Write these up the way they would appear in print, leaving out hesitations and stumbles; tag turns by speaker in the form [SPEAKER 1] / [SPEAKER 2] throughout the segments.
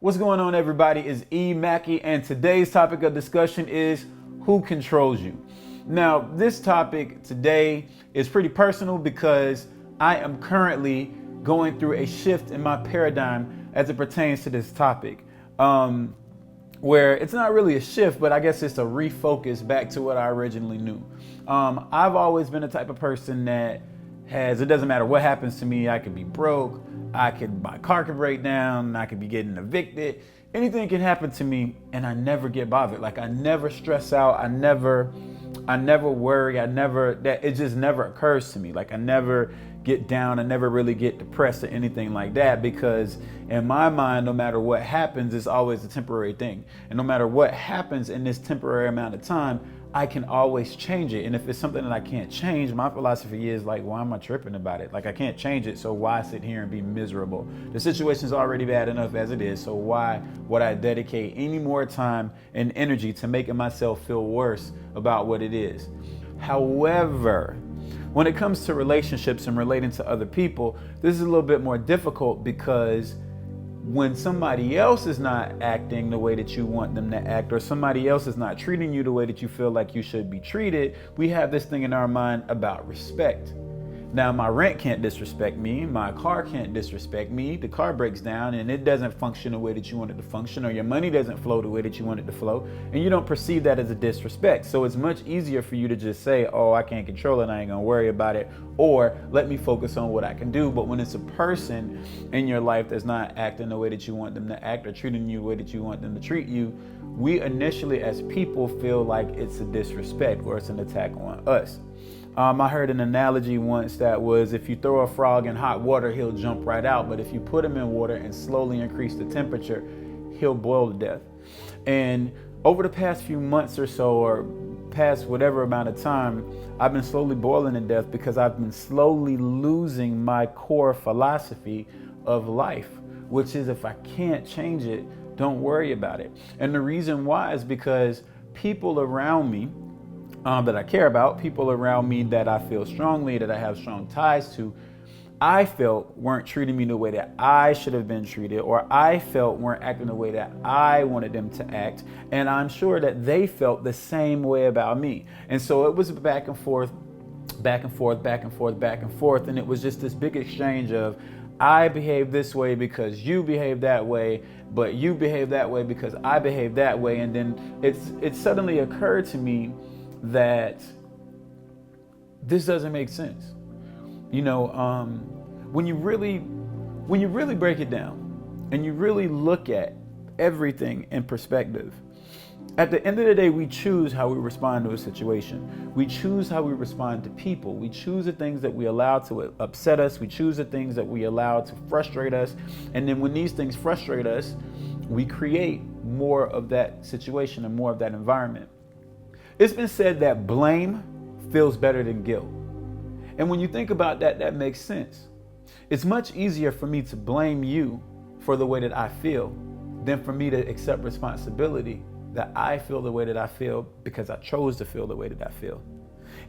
[SPEAKER 1] What's going on, everybody? It's E. Mackey, and today's topic of discussion is who controls you. Now, this topic today is pretty personal because I am currently going through a shift in my paradigm as it pertains to this topic. Where it's not really a shift, but I guess it's a refocus back to what I originally knew. I've always been the type of person that it doesn't matter what happens to me. I could be broke, my car could break down, I could be getting evicted. Anything can happen to me and I never get bothered. Like I never stress out. I never worry. It just never occurs to me. Like I never get down. I never really get depressed or anything like that, because in my mind, no matter what happens, it's always a temporary thing. And no matter what happens in this temporary amount of time, I can always change it. And if it's something that I can't change, my philosophy is like, why am I tripping about it? Like I can't change it, so why sit here and be miserable? The situation's already bad enough as it is, so why would I dedicate any more time and energy to making myself feel worse about what it is? However, when it comes to relationships and relating to other people, this is a little bit more difficult, because when somebody else is not acting the way that you want them to act, or somebody else is not treating you the way that you feel like you should be treated, we have this thing in our mind about respect. Now, my rent can't disrespect me, my car can't disrespect me, the car breaks down and it doesn't function the way that you want it to function, or your money doesn't flow the way that you want it to flow, and you don't perceive that as a disrespect. So it's much easier for you to just say, oh, I can't control it, I ain't gonna worry about it, or let me focus on what I can do. But when it's a person in your life that's not acting the way that you want them to act, or treating you the way that you want them to treat you, we initially as people feel like it's a disrespect or it's an attack on us. I heard an analogy once that was, if you throw a frog in hot water, he'll jump right out. But if you put him in water and slowly increase the temperature, he'll boil to death. And over the past few months or so, or past whatever amount of time, I've been slowly boiling to death because I've been slowly losing my core philosophy of life, which is, if I can't change it, don't worry about it. And the reason why is because people around me that I care about, people around me that I feel strongly, that I have strong ties to, I felt weren't treating me the way that I should have been treated, or I felt weren't acting the way that I wanted them to act. And I'm sure that they felt the same way about me. And so it was back and forth, back and forth, back and forth, back and forth. And it was just this big exchange of, I behave this way because you behave that way, but you behave that way because I behave that way. And then it suddenly occurred to me that this doesn't make sense. You know, when you really break it down and you really look at everything in perspective, at the end of the day, we choose how we respond to a situation. We choose how we respond to people. We choose the things that we allow to upset us. We choose the things that we allow to frustrate us. And then when these things frustrate us, we create more of that situation and more of that environment. It's been said that blame feels better than guilt. And when you think about that, that makes sense. It's much easier for me to blame you for the way that I feel than for me to accept responsibility that I feel the way that I feel because I chose to feel the way that I feel.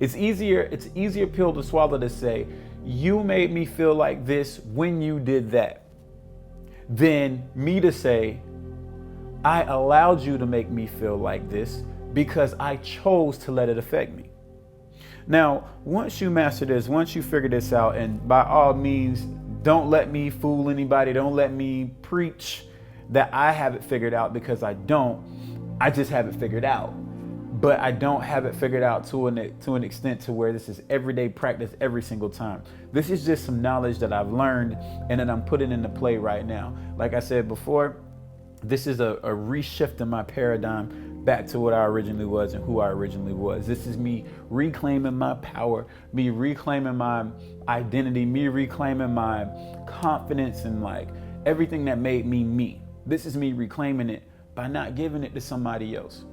[SPEAKER 1] It's easier pill to swallow to say, you made me feel like this when you did that, than me to say, I allowed you to make me feel like this because I chose to let it affect me. Now, once you master this, once you figure this out, and by all means, don't let me fool anybody. Don't let me preach that I have it figured out, because I don't. I just have it figured out. But I don't have it figured out to an extent to where this is everyday practice every single time. This is just some knowledge that I've learned and that I'm putting into play right now. Like I said before, this is a reshift in my paradigm back to what I originally was and who I originally was. This is me reclaiming my power, me reclaiming my identity, me reclaiming my confidence, and like everything that made me me. This is me reclaiming it by not giving it to somebody else.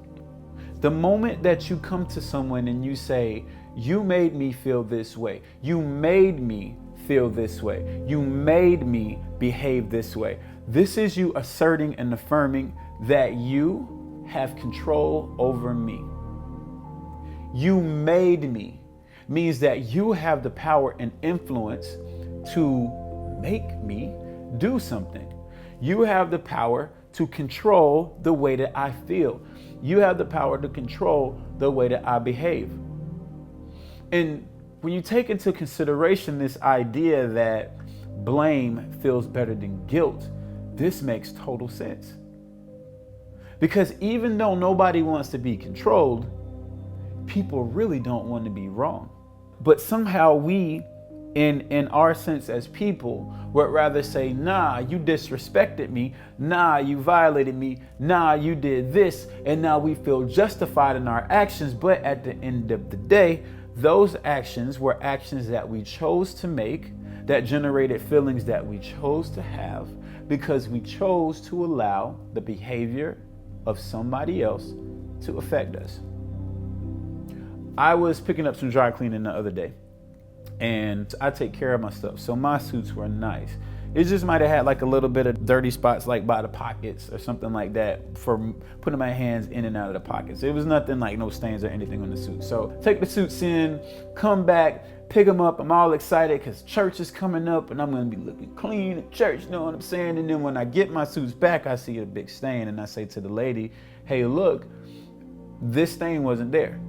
[SPEAKER 1] The moment that you come to someone and you say, you made me feel this way, you made me feel this way, you made me behave this way, this is you asserting and affirming that you have control over me. You made me means that you have the power and influence to make me do something. You have the power to control the way that I feel. You have the power to control the way that I behave. And when you take into consideration this idea that blame feels better than guilt, this makes total sense. Because even though nobody wants to be controlled, people really don't want to be wrong. But somehow we, in our sense as people, would rather say, nah, you disrespected me, nah, you violated me, nah, you did this, and now we feel justified in our actions. But at the end of the day, those actions were actions that we chose to make, that generated feelings that we chose to have, because we chose to allow the behavior of somebody else to affect us. I was picking up some dry cleaning the other day, and I take care of my stuff. So my suits were nice. It just might have had like a little bit of dirty spots, like by the pockets or something like that, for putting my hands in and out of the pockets. It was nothing like no stains or anything on the suit. So take the suits in, come back, pick them up. I'm all excited because church is coming up and I'm going to be looking clean at church, you know what I'm saying? And then when I get my suits back, I see a big stain and I say to the lady, hey, look, this stain wasn't there.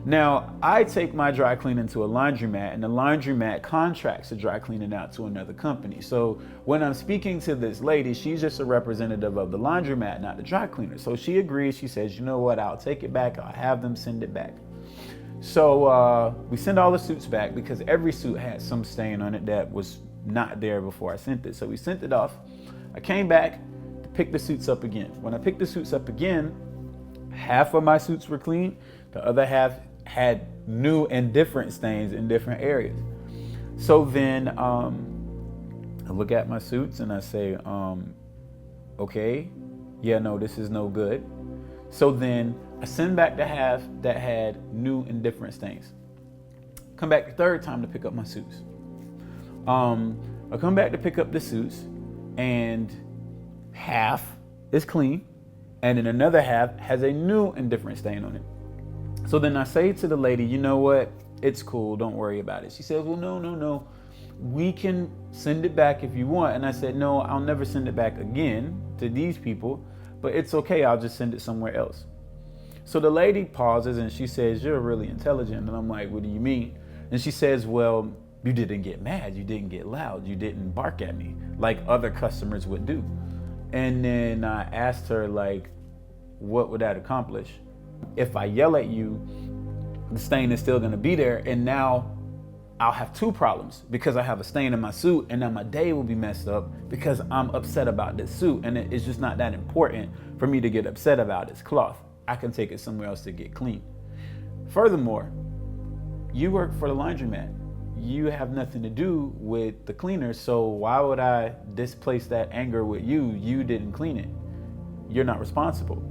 [SPEAKER 1] Now, I take my dry cleaning to a laundromat, and the laundromat contracts the dry cleaning out to another company. So when I'm speaking to this lady, she's just a representative of the laundromat, not the dry cleaner. So she agrees. She says, you know what, I'll take it back. I'll have them send it back. So we send all the suits back because every suit had some stain on it that was not there before I sent it. So we sent it off. I came back to pick the suits up again. When I picked the suits up again, half of my suits were clean. The other half had new and different stains in different areas. So then I look at my suits and I say, okay, yeah, no, this is no good. So then I send back the half that had new and different stains. Come back the third time to pick up my suits. I come back to pick up the suits and half is clean and then another half has a new and different stain on it. So then I say to the lady, you know what? It's cool. Don't worry about it. She says, well, no. We can send it back if you want. And I said, no, I'll never send it back again to these people, but it's okay. I'll just send it somewhere else. So the lady pauses and she says, you're really intelligent. And I'm like, what do you mean? And she says, well, you didn't get mad. You didn't get loud. You didn't bark at me like other customers would do. And then I asked her, like, what would that accomplish? If I yell at you, the stain is still going to be there. And now I'll have two problems because I have a stain in my suit and now my day will be messed up because I'm upset about this suit. And it's just not that important for me to get upset about this cloth. I can take it somewhere else to get clean. Furthermore, you work for the laundromat. You have nothing to do with the cleaner. So why would I displace that anger with you? You didn't clean it. You're not responsible.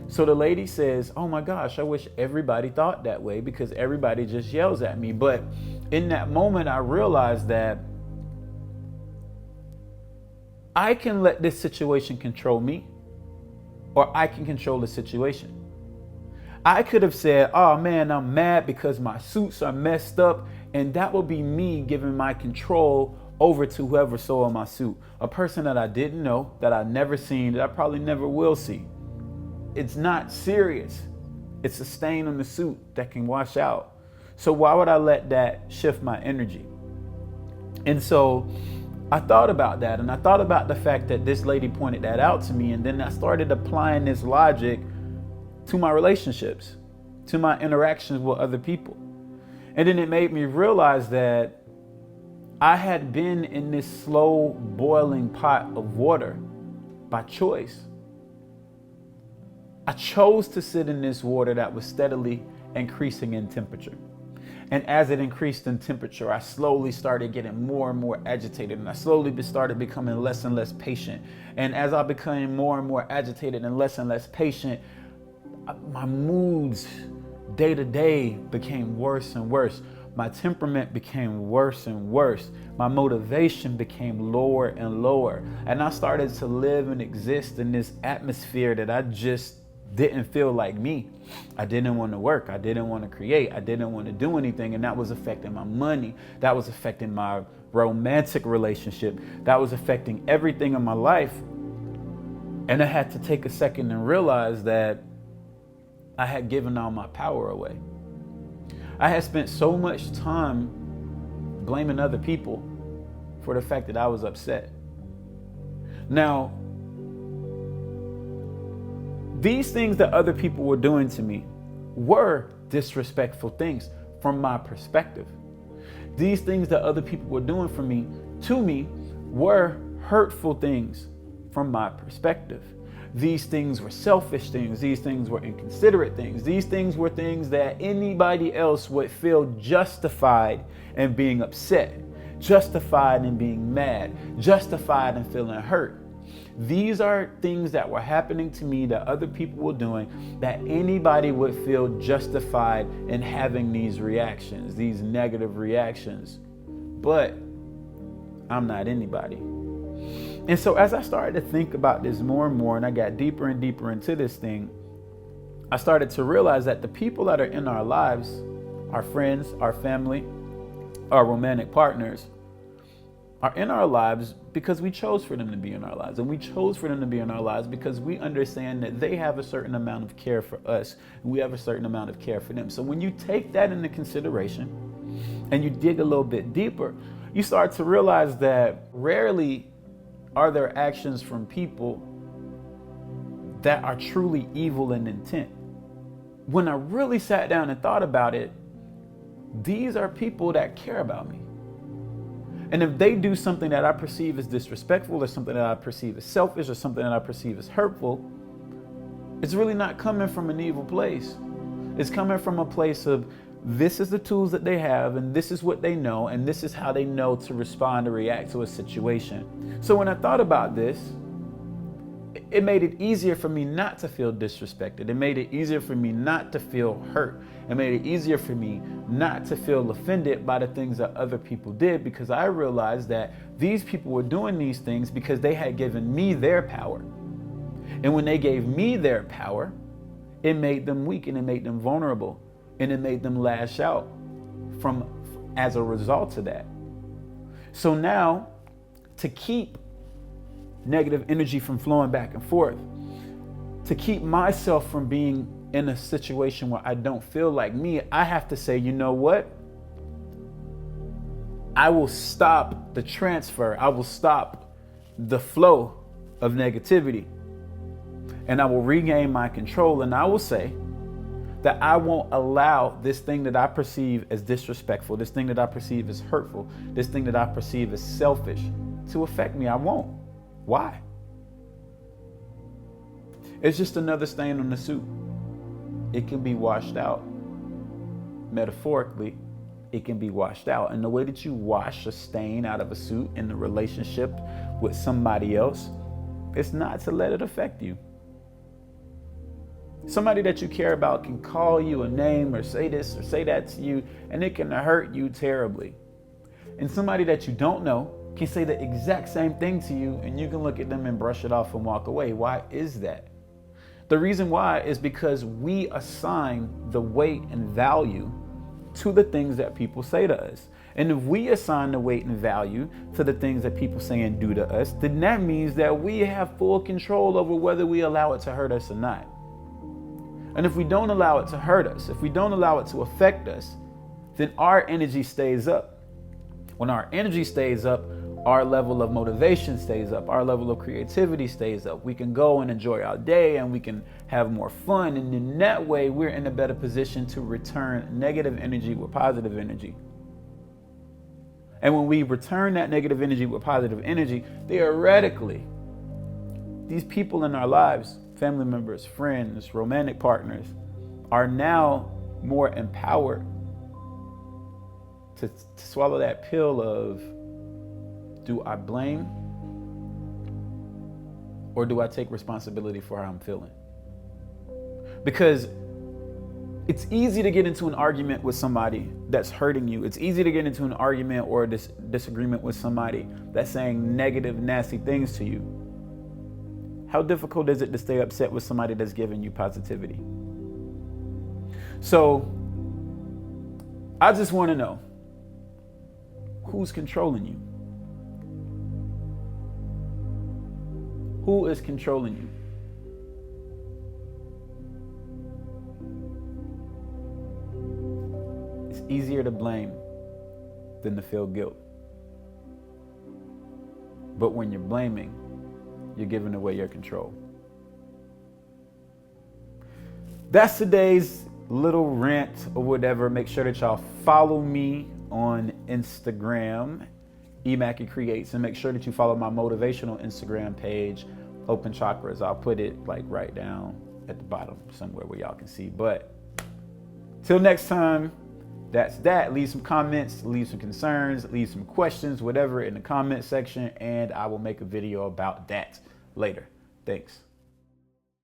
[SPEAKER 1] So the lady says, oh my gosh, I wish everybody thought that way because everybody just yells at me. But in that moment, I realized that I can let this situation control me or I can control the situation. I could have said, oh man, I'm mad because my suits are messed up. And that would be me giving my control over to whoever sold my suit. A person that I didn't know, that I never seen, that I probably never will see. It's not serious. It's a stain on the suit that can wash out. So why would I let that shift my energy? And so I thought about that, and I thought about the fact that this lady pointed that out to me, and then I started applying this logic to my relationships, to my interactions with other people. And then it made me realize that I had been in this slow boiling pot of water by choice. I chose to sit in this water that was steadily increasing in temperature. And as it increased in temperature, I slowly started getting more and more agitated, and I slowly started becoming less and less patient. And as I became more and more agitated and less patient, my moods day to day became worse and worse. My temperament became worse and worse. My motivation became lower and lower. And I started to live and exist in this atmosphere that I just didn't feel like me. I didn't want to work. I didn't want to create. I didn't want to do anything. And that was affecting my money. That was affecting my romantic relationship. That was affecting everything in my life. And I had to take a second and realize that I had given all my power away. I had spent so much time blaming other people for the fact that I was upset. Now, these things that other people were doing to me were disrespectful things from my perspective. These things that other people were doing to me were hurtful things from my perspective. These things were selfish things. These things were inconsiderate things. These things were things that anybody else would feel justified in being upset, justified in being mad, justified in feeling hurt. These are things that were happening to me that other people were doing that anybody would feel justified in having these reactions, these negative reactions. But I'm not anybody. And so as I started to think about this more and more, and I got deeper and deeper into this thing, I started to realize that the people that are in our lives, our friends, our family, our romantic partners, are in our lives because we chose for them to be in our lives. And we chose for them to be in our lives because we understand that they have a certain amount of care for us, and we have a certain amount of care for them. So when you take that into consideration and you dig a little bit deeper, you start to realize that rarely are there actions from people that are truly evil in intent. When I really sat down and thought about it, these are people that care about me. And if they do something that I perceive as disrespectful, or something that I perceive as selfish, or something that I perceive as hurtful, it's really not coming from an evil place. It's coming from a place of, this is the tools that they have, and this is what they know, and this is how they know to respond or react to a situation. So when I thought about this, it made it easier for me not to feel disrespected. It made it easier for me not to feel hurt. It made it easier for me not to feel offended by the things that other people did, because I realized that these people were doing these things because they had given me their power. And when they gave me their power, it made them weak, and it made them vulnerable, and it made them lash out as a result of that. So now, to keep negative energy from flowing back and forth, to keep myself from being in a situation where I don't feel like me, I have to say, you know what? I will stop the transfer. I will stop the flow of negativity, and I will regain my control. And I will say that I won't allow this thing that I perceive as disrespectful, this thing that I perceive as hurtful, this thing that I perceive as selfish to affect me. I won't. Why? It's just another stain on the suit. It can be washed out. Metaphorically, it can be washed out. And the way that you wash a stain out of a suit in the relationship with somebody else, it's not to let it affect you. Somebody that you care about can call you a name or say this or say that to you, and it can hurt you terribly. And somebody that you don't know can say the exact same thing to you, and you can look at them and brush it off and walk away. Why is that? The reason why is because we assign the weight and value to the things that people say to us. And if we assign the weight and value to the things that people say and do to us, then that means that we have full control over whether we allow it to hurt us or not. And if we don't allow it to hurt us, if we don't allow it to affect us, then our energy stays up. When our energy stays up, our level of motivation stays up. Our level of creativity stays up. We can go and enjoy our day, and we can have more fun. And in that way, we're in a better position to return negative energy with positive energy. And when we return that negative energy with positive energy, theoretically, these people in our lives, family members, friends, romantic partners, are now more empowered to swallow that pill of, do I blame or do I take responsibility for how I'm feeling? Because it's easy to get into an argument with somebody that's hurting you. It's easy to get into an argument or a disagreement with somebody that's saying negative, nasty things to you. How difficult is it to stay upset with somebody that's giving you positivity? So I just want to know, who's controlling you? Who is controlling you? It's easier to blame than to feel guilt. But when you're blaming, you're giving away your control. That's today's little rant or whatever. Make sure that y'all follow me on Instagram, eMackey Creates, and make sure that you follow my motivational Instagram page, Open Chakras. I'll put it like right down at the bottom somewhere where y'all can see. But till next time, that's that. Leave some comments, leave some concerns, leave some questions, whatever in the comment section, and I will make a video about that later. Thanks.